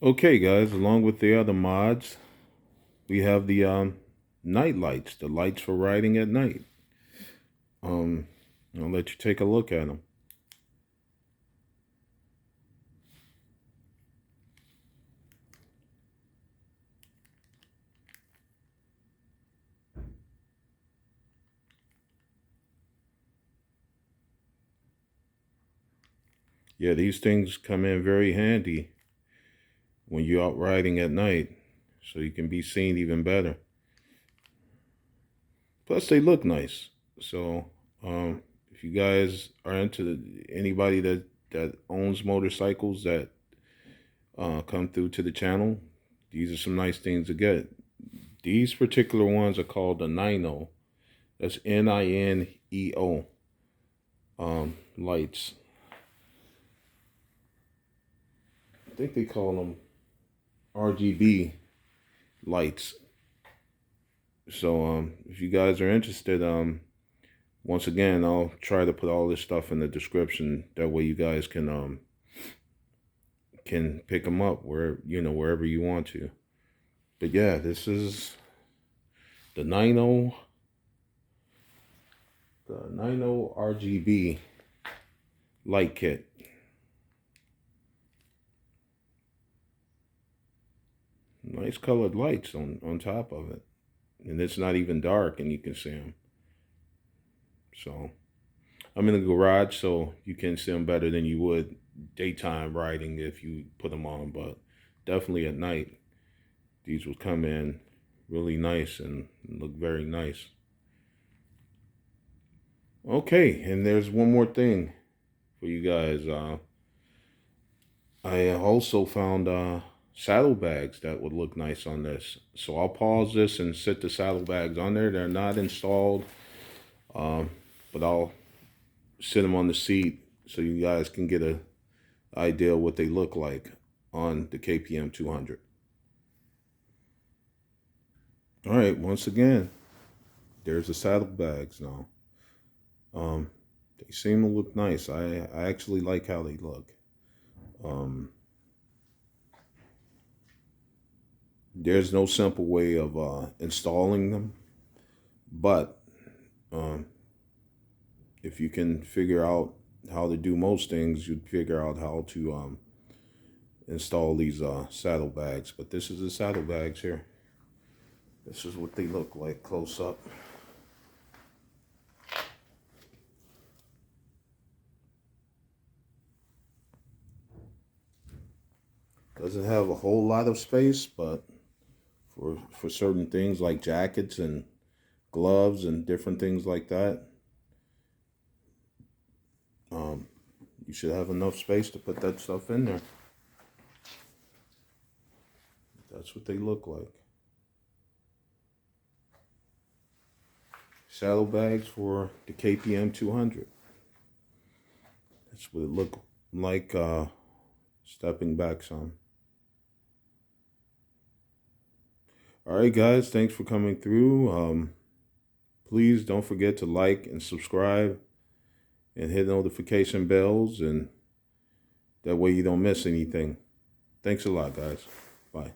Okay, guys, along with the other mods, we have the night lights, the lights for riding at night. I'll let you take a look at them. Yeah, these things come in very handy when you're out riding at night, so you can be seen even better. Plus, they look nice. So, if you guys are into anybody that owns motorcycles that come through to the channel, these are some nice things to get. These particular ones are called the Nino. That's Nineo lights. I think they call them RGB lights. So if you guys are interested, once again, I'll try to put all this stuff in the description. That way you guys can pick them up wherever you want to. But yeah, this is the Nino RGB light kit. Nice colored lights on top of it. And it's not even dark and you can see them. So I'm in the garage, so you can see them better than you would daytime riding if you put them on. But definitely at night, these will come in really nice and look very nice. Okay, and there's one more thing for you guys. I also found saddlebags that would look nice on this. So I'll pause this and set the saddlebags on there. They're not installed, but I'll sit them on the seat so you guys can get an idea what they look like on the KPM 200. All right, once again, there's the saddlebags now. They seem to look nice. I actually like how they look. There's no simple way of installing them, but if you can figure out how to do most things, you'd figure out how to install these saddlebags. But this is the saddlebags here. This is what they look like close up. Doesn't have a whole lot of space, but for certain things like jackets and gloves and different things like that, you should have enough space to put that stuff in there. That's what they look like. Saddlebags for the KPM 200. That's what it looked like stepping back some. All right, guys, thanks for coming through. Please don't forget to like and subscribe and hit notification bells, and that way you don't miss anything. Thanks a lot, guys. Bye.